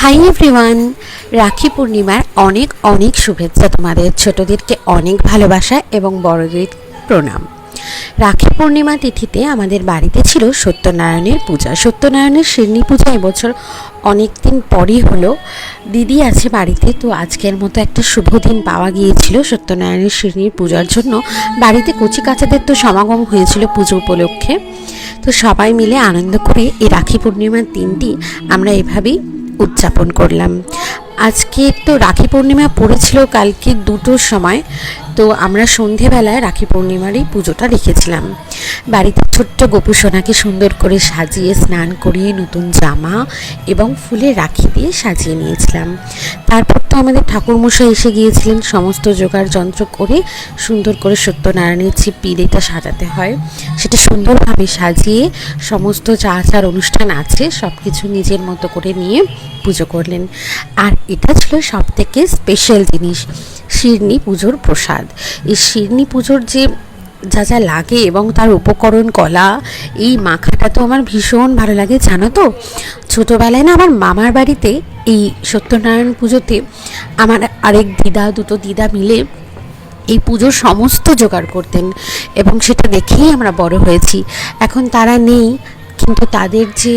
Hi everyone, রাখি পূর্ণিমার অনেক অনেক শুভেচ্ছা। তোমাদের ছোটদেরকে অনেক ভালোবাসা এবং বড়দের প্রণাম। রাখি পূর্ণিমা তিথিতে আমাদের বাড়িতে ছিল সত্যনারায়ণের পূজা। সত্যনারায়ণের শিরনি পূজা এবছর অনেক দিন পরই হলো। দিদি আছে বাড়িতে, তো আজকের মতো একটা শুভ দিন পাওয়া গিয়েছিল সত্যনারায়ণের শিরনির পূজার জন্য। বাড়িতে কচি কাচাদের তো সমাগম হয়েছিল পুজো উপলক্ষে। তো সবাই মিলে আনন্দ করে এই রাখি পূর্ণিমার দিনটি আমরা এভাবেই উদযাপন করলাম। আজকে তো রাখি পূর্ণিমা পড়েছিল কালকে 2টোর সময়, তো আমরা সন্ধেবেলায় রাখি পূর্ণিমারই পুজোটা রেখেছিলাম। বাড়িতে ছোট্ট গোপু সোনাকে সুন্দর করে সাজিয়ে স্নান করিয়ে নতুন জামা এবং ফুলের রাখি দিয়ে সাজিয়ে নিয়েছিলাম। তারপর তো আমাদের ঠাকুরমশাই এসে গিয়েছিলেন। সমস্ত জোগাড় যন্ত্র করে সুন্দর করে সত্যনারায়ণের যে পিড়েটা সাজাতে হয় সেটা সুন্দরভাবে সাজিয়ে সমস্ত যা আচার অনুষ্ঠান আছে সব কিছু নিজের মতো করে নিয়ে পুজো করলেন। আর এটা ছিল সব থেকে স্পেশাল জিনিস, শিরনি পুজোর প্রসাদ। এই শিরনি পুজোর যে যা যা লাগে এবং তার উপকরণ কলা, এই মাখাটা তো আমার ভীষণ ভালো লাগে জানো তো। ছোটোবেলায় না আমার মামার বাড়িতে এই সত্যনারায়ণ পুজোতে আমার আরেক দিদা, দুটো দিদা মিলে এই পুজোর সমস্ত জোগাড় করতেন এবং সেটা দেখেই আমরা বড় হয়েছি। এখন তারা নেই, কিন্তু তাদের যে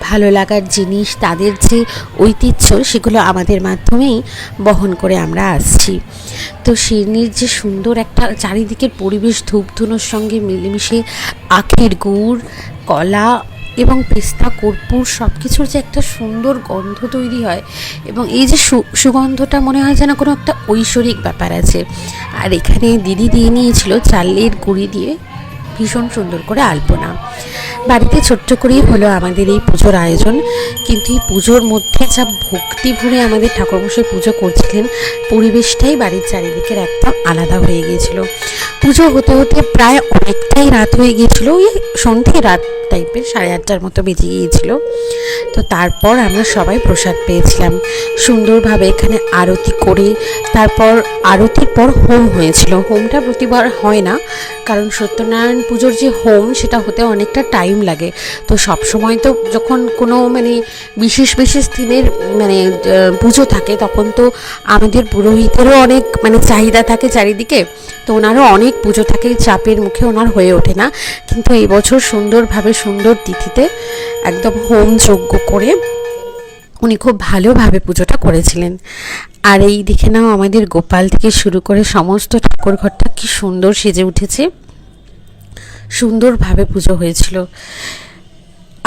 ভালো লাগার জিনিস, তাদের যে ঐতিহ্য, সেগুলো আমাদের মাধ্যমেই বহন করে আমরা আসছি। তো শিরনির যে সুন্দর একটা চারিদিকের পরিবেশ ধূপধুনোর সঙ্গে মিলেমিশে আখের গুড়, কলা এবং পেস্তা, কর্পূর সব কিছুর যে একটা সুন্দর গন্ধ তৈরি হয় এবং এই যে সুগন্ধটা মনে হয় যেন কোনো একটা ঐশ্বরিক ব্যাপার আছে। আর এখানে দিদি দিয়ে নিয়েছিল চালের গুঁড়ি দিয়ে ভীষণ সুন্দর করে আলপনা। বাড়িতে ছোট্ট করেই হলো আমাদের এই পুজোর আয়োজন, কিন্তু এই পুজোর মধ্যে যা ভক্তি ভরে আমাদের ঠাকুরমশাই পুজো করছিলেন, পরিবেশটাই বাড়ির চারিদিকের একদম আলাদা হয়ে গিয়েছিল। পুজো হতে হতে প্রায় অনেকটাই রাত হয়ে গিয়েছিল, ওই সন্ধে রাত টাইপের 8:30টার মতো বেজে গিয়েছিল। তো তারপর আমরা সবাই প্রসাদ পেয়েছিলাম সুন্দরভাবে এখানে আরতি করে। তারপর আরতির পর হোম হয়েছিল। হোমটা প্রতিবার হয় না, কারণ সত্যনারায়ণ পুজোর যে হোম সেটা হতে অনেকটা টাইম লাগে। তো সব সময় তো যখন কোনো বিশেষ বিশেষ দিনের পুজো থাকে, তখন তো আমাদের পুরোহিতেরও অনেক চাহিদা থাকে চারিদিকে, তো ওনারও অনেক পুজো থাকে, চাপের মুখে ওনার হয়ে ওঠে না। কিন্তু এই বছর সুন্দরভাবে সুন্দর তিথিতে একদম হোম যজ্ঞ করে উনি খুব ভালোভাবে পুজোটা করেছিলেন। আর এই দেখে নাও আমাদের গোপাল থেকে শুরু করে সমস্ত ঠাকুর ঘরটা কি সুন্দর সেজে উঠেছে, সুন্দরভাবে পুজো হয়েছিল।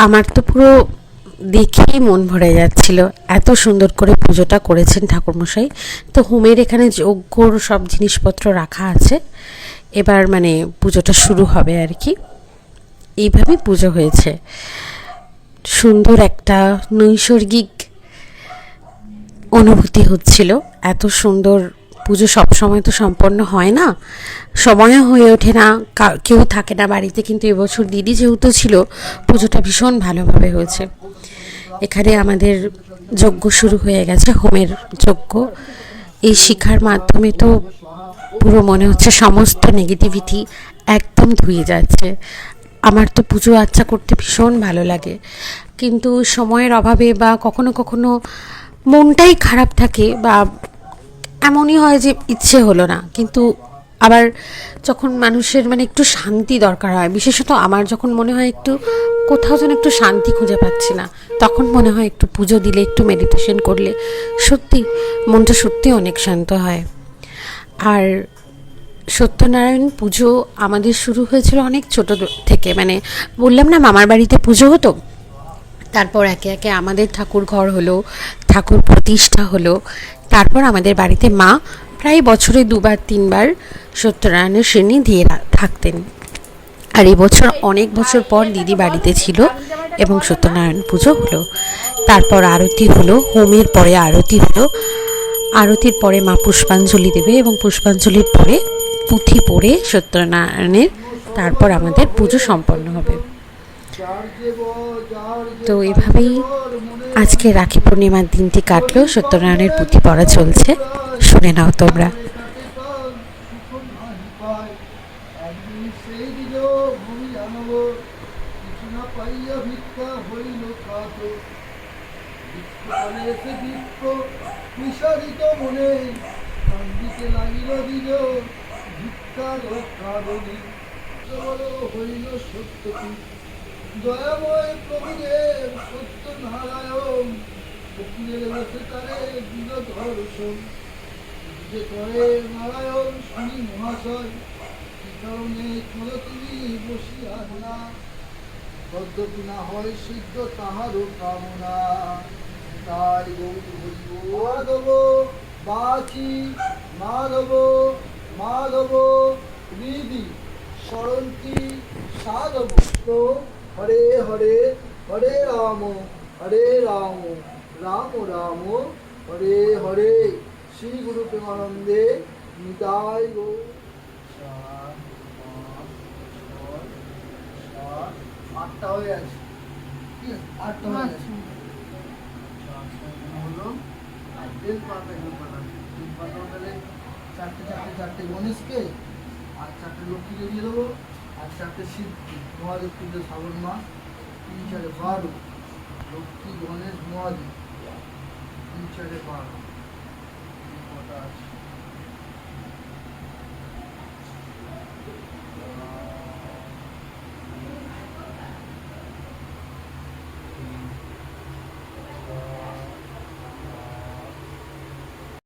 আমার তো পুরো দেখেই মন ভরে যাচ্ছিল, এত সুন্দর করে পুজোটা করেছেন ঠাকুরমশাই। তো হোমের এখানে যজ্ঞর সব জিনিসপত্র রাখা আছে, এবার পুজোটা শুরু হবে আর কি। এইভাবেই পুজো হয়েছে। সুন্দর একটা নৈসর্গিক অনুভূতি হচ্ছিল। এত সুন্দর পুজো সবসময় তো সম্পন্ন হয় না, সময়ও হয়ে ওঠে না, কেউ থাকে না বাড়িতে, কিন্তু এবছর দিদি যেহেতু ছিল, পুজোটা ভীষণ ভালোভাবে হয়েছে। এখানে আমাদের যজ্ঞ শুরু হয়ে গেছে, হোমের যজ্ঞ। এই শিখার মাধ্যমে তো পুরো মনে হচ্ছে সমস্ত নেগেটিভিটি একদম ধুয়ে যাচ্ছে। আমার তো পুজো আর্চা করতে ভীষণ ভালো লাগে, কিন্তু সময়ের অভাবে বা কখনো কখনো মনটাই খারাপ থাকে, বা এমনই হয় যে ইচ্ছে হলো না। কিন্তু আবার যখন মানুষের একটু শান্তি দরকার হয়, বিশেষত আমার যখন মনে হয় একটু কোথাও যেন একটু শান্তি খুঁজে পাচ্ছি না, তখন মনে হয় একটু পুজো দিলে, একটু মেডিটেশন করলে সত্যি মনটা সত্যি অনেক শান্ত হয়। আর সত্যনারায়ণ পুজো আমাদের শুরু হয়েছিল অনেক ছোট থেকে, বললাম না মামার বাড়িতে পুজো হতো, তারপর একে একে আমাদের ঠাকুর ঘর হলো, ঠাকুর প্রতিষ্ঠা হলো, তারপর আমাদের বাড়িতে মা প্রায় বছরে 2-3বার সত্যনারায়ণের শিরনি দিয়ে থাকতেন। আর এই বছর অনেক বছর পর দিদি বাড়িতে ছিল এবং সত্যনারায়ণ পুজো হলো। তারপর আরতি হলো, হোমের পরে আরতি হলো, আরতির পরে মা পুষ্পাঞ্জলি দেবে এবং পুষ্পাঞ্জলির পরে পুঁথি পড়ে সত্যনারায়ণের তারপর আমাদের পুজো সম্পন্ন হবে। তো এভাবেই আজকে রাখি পূর্ণিমার দিনটি কাটলো। সত্যনারায়ণের পুঁথি পড়া চলছে, শুনে নাও তোমরা। সকালে এসে দীপ্ত নিঃসারিত মনে কান্দিতে লাগিল দিল ভিক্ষার কারণে বড় হইল সত্যটি দয়াময় প্রভুদেব সত্য নারায়ণ ফকিরের বসে তারে দিল ধর্ষণ যে করে নারায়ণ শুনি মহাশয় কি কারণে করো তুমি বসিয়া না পদ্মটি না হয় সিদ্ধ তাহারও কামনা তাই গৌর হরিব মাধব বাচি মাধব মাধব হৃদি স্মরন্তি সাধব হরে হরে হরে রাম রাম রাম হরে হরে শ্রী গুরু প্রেমানন্দে নিতাই গৌর 8টা হয়ে আছে ঠিক আছে 8টা হয়ে আছে হলো আর বেল পাতা হলে চারটে গণেশকে আর 4টে লক্ষ্মীকে দিয়ে দেবো আর 4টে শিব মহাদেব পুজো শ্রাবণ মাস 3 4 12 লক্ষ্মী গণেশ মহাদেব 3 4 12 কটা আছে